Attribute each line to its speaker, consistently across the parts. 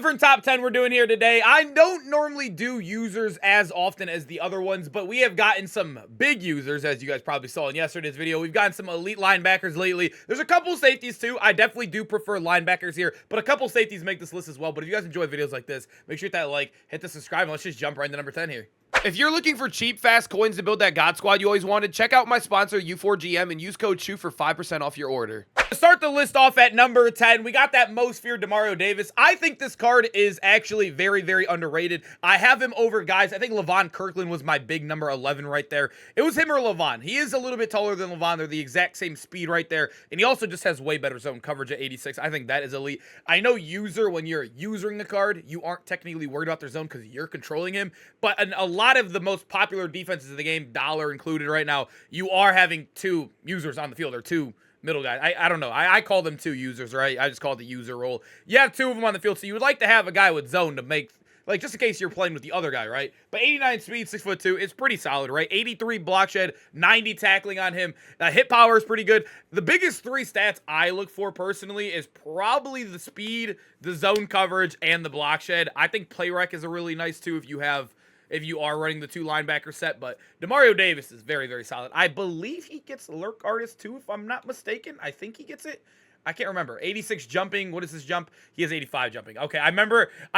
Speaker 1: different top 10 we're doing here today. I don't normally do users as often as the other ones, but we have gotten some big users, as you guys probably saw in yesterday's video. We've gotten some elite linebackers lately. There's a couple safeties too. I definitely do prefer linebackers here, but a couple safeties make this list as well. But if you guys enjoy videos like this, make sure to hit that like, hit the subscribe, and let's just jump right into number 10 here. If you're looking for cheap, fast coins to build that God Squad you always wanted, check out my sponsor, U4GM, and use code SHOE for 5% off your order. To start the list off at number 10, we got that most feared Demario Davis. I think this card is actually very, very underrated. I have him over guys. I think Levon Kirkland was my big number 11 right there. It was him or Levon. He is a little bit taller than Levon. They're the exact same speed right there, and he also just has way better zone coverage at 86. I think that is elite. I know user, when you're using the card, you aren't technically worried about their zone because you're controlling him, but a lot of the most popular defenses of the game, dollar included right now, you are having two users on the field, or two middle guys. I don't know. I call them two users, right? I just call it the user role. You have two of them on the field, so you would like to have a guy with zone to make, like, just in case you're playing with the other guy, right? But 89 speed, 6'2", it's pretty solid, right? 83 block shed, 90 tackling on him. Hit power is pretty good. The biggest three stats I look for personally is probably the speed, the zone coverage, and the block shed. I think play rec is a really nice too if you are running the two linebacker set, but Demario Davis is very, very solid. I believe he gets Lurk Artist too, if I'm not mistaken. I think he gets it. I can't remember. 86 jumping. What is his jump? He has 85 jumping. Okay, I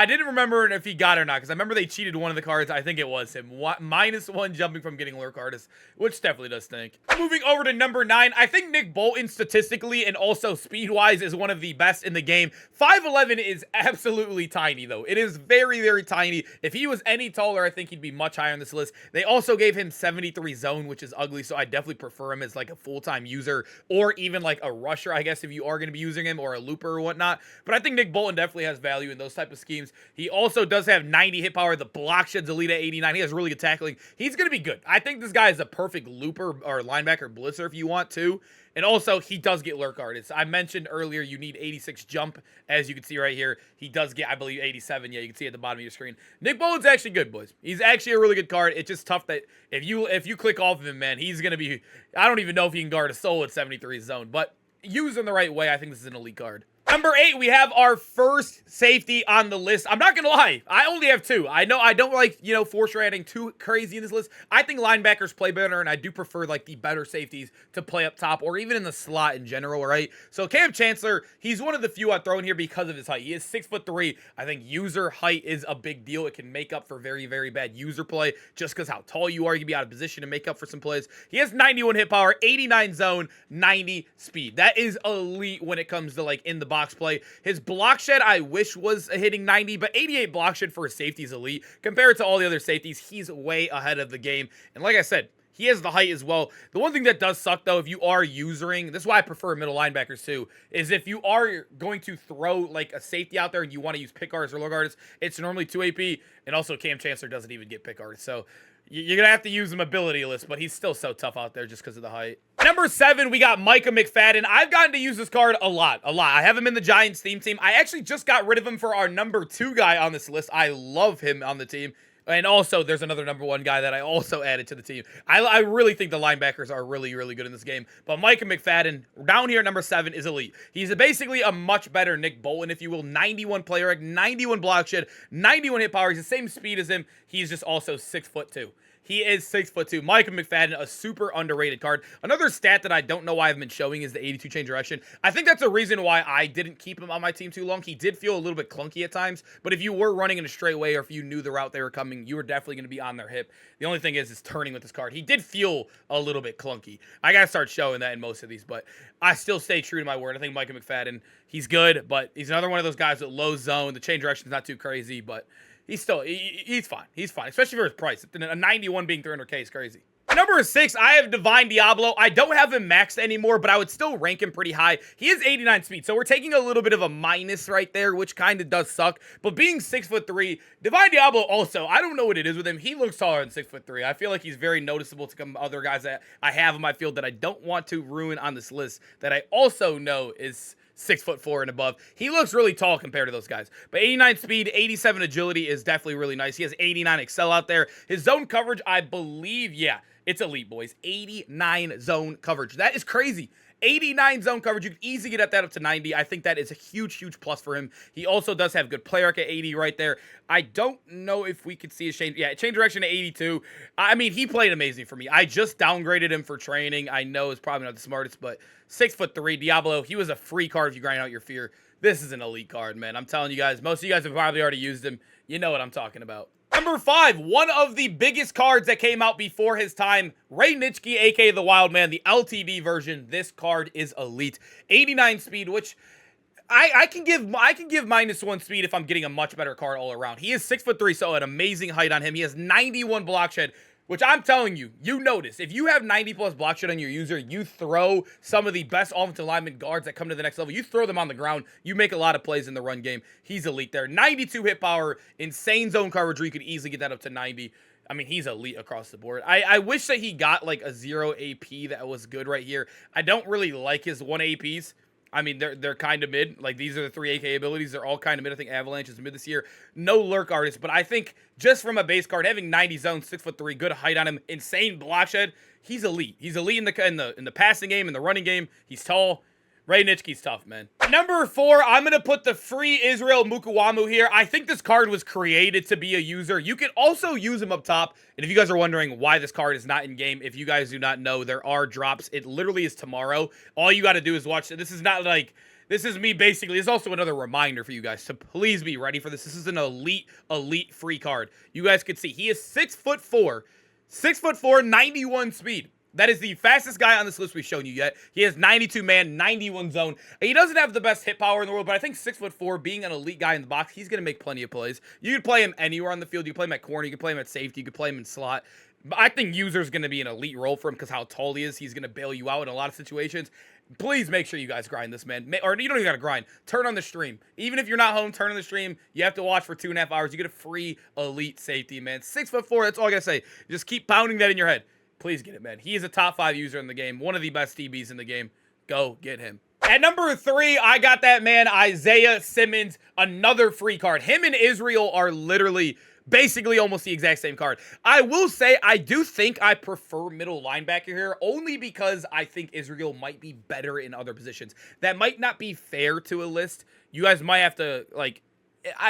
Speaker 1: didn't remember if he got it or not, because I remember they cheated one of the cards. I think it was him. -1 jumping from getting Lurk Artist, which definitely does stink. Moving over to number 9, I think Nick Bolton statistically and also speed-wise is one of the best in the game. 5'11" is absolutely tiny, though. It is very, very tiny. If he was any taller, I think he'd be much higher on this list. They also gave him 73 zone, which is ugly, so I definitely prefer him as like a full-time user, or even like a rusher, I guess, if you are going to be using him, or a looper or whatnot. But I think Nick Bolton definitely has value in those type of schemes. He also does have 90 hit power. The block shed's elite at 89. He has really good tackling. He's going to be good. I think this guy is a perfect looper or linebacker blitzer if you want to. And also, he does get Lurk Artists. I mentioned earlier you need 86 jump, as you can see right here. He does get, I believe, 87. Yeah, you can see at the bottom of your screen. Nick Bolton's actually good, boys. He's actually a really good card. It's just tough that if you click off of him, man, he's going to be, I don't even know if he can guard a soul at 73 zone. But used in the right way, I think this is an elite card. Number 8, we have our first safety on the list. I'm not going to lie. I only have 2. I know I don't like, force adding too crazy in this list. I think linebackers play better, and I do prefer, like, the better safeties to play up top or even in the slot in general, right? So Chancellor, he's one of the few I throw in here because of his height. He is 6'3". I think user height is a big deal. It can make up for very, very bad user play just because how tall you are. You can be out of position to make up for some plays. He has 91 hit power, 89 zone, 90 speed. That is elite when it comes to, like, in the box play. His block shed, I wish was hitting 90, but 88 block shed for a safety is elite. Compared to all the other safeties, he's way ahead of the game. And like I said, he has the height as well. The one thing that does suck, though, if you are using, this is why I prefer middle linebackers, too, is if you are going to throw, like, a safety out there and you want to use pick artists or low artists, it's normally 2 AP, and also Chancellor doesn't even get pick artists. So you're going to have to use him ability list, but he's still so tough out there just because of the height. Number 7, we got Micah McFadden. I've gotten to use this card a lot. I have him in the Giants theme team. I actually just got rid of him for our number 2 guy on this list. I love him on the team. And also, there's another number 1 guy that I also added to the team. I really think the linebackers are really, really good in this game. But Micah McFadden, down here at number 7, is elite. He's basically a much better Nick Bolton, if you will. 91 player rec, 91 block shed, 91 hit power. He's the same speed as him. He's just also 6'2". He is 6'2". Micah McFadden, a super underrated card. Another stat that I don't know why I've been showing is the 82 change direction. I think that's a reason why I didn't keep him on my team too long. He did feel a little bit clunky at times, but if you were running in a straight way or if you knew the route they were coming, you were definitely going to be on their hip. The only thing is turning with this card. He did feel a little bit clunky. I got to start showing that in most of these, but I still stay true to my word. I think Micah McFadden, he's good, but he's another one of those guys with low zone. The change direction is not too crazy, but he's fine. He's fine, especially for his price. A 91 being 300K is crazy. Number 6, I have Divine Diablo. I don't have him maxed anymore, but I would still rank him pretty high. He is 89 speed, so we're taking a little bit of a minus right there, which kind of does suck. But being 6'3", Divine Diablo also, I don't know what it is with him. He looks taller than 6'3". I feel like he's very noticeable to some other guys that I have in my field that I don't want to ruin on this list that I also know is 6'4" and above. He looks really tall compared to those guys. But 89 speed, 87 agility is definitely really nice. He has 89 excel out there. His zone coverage, I believe, yeah, it's elite, boys. 89 zone coverage. That is crazy. 89 zone coverage. You can easily get that up to 90. I think that is a huge, huge plus for him. He also does have good player arc at 80 right there. I don't know if we could see a change. Yeah, change direction to 82. I mean, he played amazing for me. I just downgraded him for training. I know it's probably not the smartest, but 6'3", Diablo. He was a free card if you grind out your fear. This is an elite card, man. I'm telling you guys. Most of you guys have probably already used him. You know what I'm talking about. Number 5, one of the biggest cards that came out before his time, Ray Nitpick, aka the Wild Man, the LTD version. This card is elite. 89 speed, which I can give -1 speed if I'm getting a much better card all around. He is 6'3", so an amazing height on him. He has 91 block shed, which I'm telling you, you notice. If you have 90+ block shed on your user, you throw some of the best offensive lineman guards that come to the next level. You throw them on the ground. You make a lot of plays in the run game. He's elite there. 92 hit power, insane zone coverage where you could easily get that up to 90. I mean, he's elite across the board. I wish that he got like a 0 AP that was good right here. I don't really like his 1 APs. I mean, they're kind of mid. Like, these are the 3 AK abilities. They're all kind of mid. I think Avalanche is mid this year. No lurk artist, but I think just from a base card, having 90 zone, 6'3", good height on him, insane block shed, he's elite. He's elite in the passing game, in the running game. He's tall. Ray Nitpick's tough, man. Number 4, I'm going to put the free Israel Mukuamu here. I think this card was created to be a user. You can also use him up top. And if you guys are wondering why this card is not in game, if you guys do not know, there are drops. It literally is tomorrow. All you got to do is watch it. This is not like... This is me basically. It's also another reminder for you guys to please be ready for this. This is an elite free card. You guys can see he is 6'4", 6'4", 91 speed. That is the fastest guy on this list we've shown you yet. He has 92 man, 91 zone. He doesn't have the best hit power in the world, but I think 6'4", being an elite guy in the box, he's going to make plenty of plays. You can play him anywhere on the field. You can play him at corner. You can play him at safety. You can play him in slot. But I think user's going to be an elite role for him because how tall he is. He's going to bail you out in a lot of situations. Please make sure you guys grind this, man. Or you don't even got to grind. Turn on the stream. Even if you're not home, turn on the stream. You have to watch for 2.5 hours. You get a free elite safety, man. 6'4", that's all I got to say. Just keep pounding that in your head. Please get it, man. He is a top 5 user in the game. One of the best DBs in the game. Go get him. At number 3, I got that man, Isaiah Simmons. Another free card. Him and Israel are literally basically almost the exact same card. I will say, I do think I prefer middle linebacker here, only because I think Israel might be better in other positions. That might not be fair to a list. You guys might have to, like...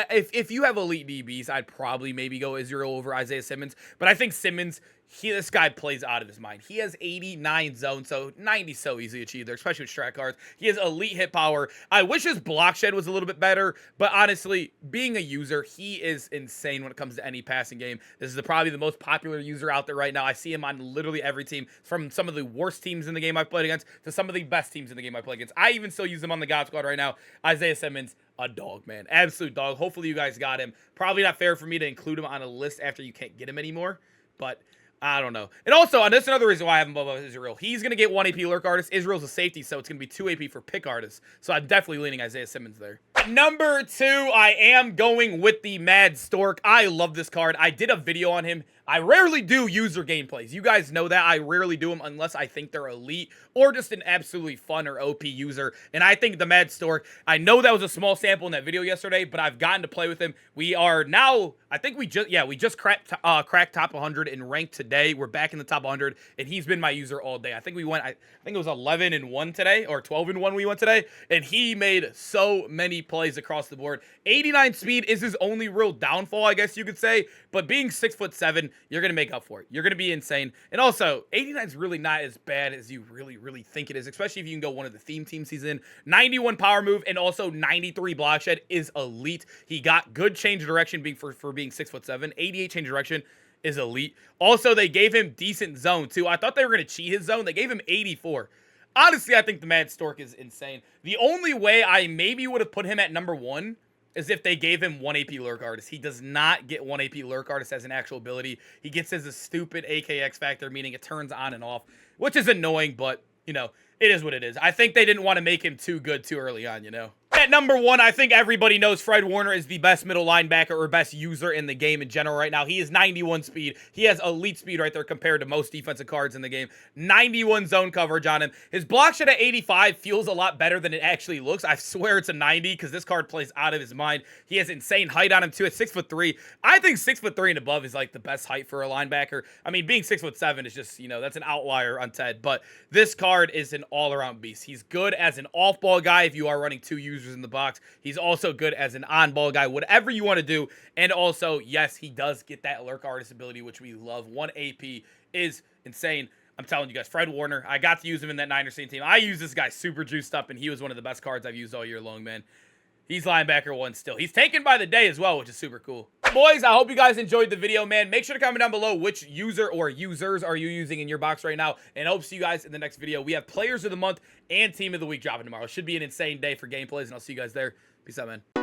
Speaker 1: If you have elite DBs, I'd probably maybe go Israel over Isaiah Simmons. But I think Simmons, this guy plays out of his mind. He has 89 zone, so 90 so easily achieved there, especially with strat cards. He has elite hit power. I wish his block shed was a little bit better, but honestly, being a user, he is insane when it comes to any passing game. This is probably the most popular user out there right now. I see him on literally every team, from some of the worst teams in the game I've played against to some of the best teams in the game I play against. I even still use him on the God Squad right now. Isaiah Simmons, a dog, man. Absolute dog. Hopefully you guys got him. Probably not fair for me to include him on a list after you can't get him anymore, but I don't know. And also, and that's another reason why I have him above Israel. He's going to get 1 AP lurk artist. Israel's a safety, so it's going to be 2 AP for pick artists. So I'm definitely leaning Isaiah Simmons there. Number 2, I am going with the Madstor. I love this card. I did a video on him. I rarely do user gameplays. You guys know that. I rarely do them unless I think they're elite or just an absolutely fun or OP user. And I think the Madstor, I know that was a small sample in that video yesterday, but I've gotten to play with him. We are now, I think we just cracked top 100 and ranked today. We're back in the top 100, and he's been my user all day. I think we went, I think it was 11-1 today, or 12-1 we went today, and he made so many plays across the board. 89 speed is his only real downfall, I guess you could say, but being 6'7", you're going to make up for it. You're going to be insane. And also, 89 is really not as bad as you really think it is, especially if you can go one of the theme teams he's in. 91 power move and also 93 block shed is elite. He got good change of direction for being 6'7". 88 change of direction is elite. Also, they gave him decent zone, too. I thought they were going to cheat his zone. They gave him 84. Honestly, I think the Madstor is insane. The only way I maybe would have put him at number 1 is if they gave him 1 AP lurk artist. He does not get 1 AP lurk artist as an actual ability. He gets as a stupid AKX factor, meaning it turns on and off, which is annoying, but, you know, it is what it is. I think they didn't want to make him too good too early on, you know. at number 1, I think everybody knows Fred Warner is the best middle linebacker or best user in the game in general right now. He is 91 speed. He has elite speed right there compared to most defensive cards in the game. 91 zone coverage on him. His block shed at 85 feels a lot better than it actually looks. I swear it's a 90 because this card plays out of his mind. He has insane height on him too at 6'3". I think 6'3" and above is like the best height for a linebacker. I mean, being 6'7" is just, you know, that's an outlier on Ted. But this card is an all-around beast. He's good as an off-ball guy if you are running 2 users in the box. He's also good as an on-ball guy, whatever you want to do. And also, yes, he does get that lurk artist ability, which we love. 1 AP is insane. I'm telling you guys, Fred Warner, I got to use him in that Niners team. I used this guy super juiced up, and he was one of the best cards I've used all year long, man. He's linebacker 1 still. He's taken by the day as well, which is super cool. Boys, I hope you guys enjoyed the video, man. Make sure to comment down below which user or users are you using in your box right now. And I hope to see you guys in the next video. We have Players of the Month and Team of the Week dropping tomorrow. It should be an insane day for gameplays, and I'll see you guys there. Peace out, man.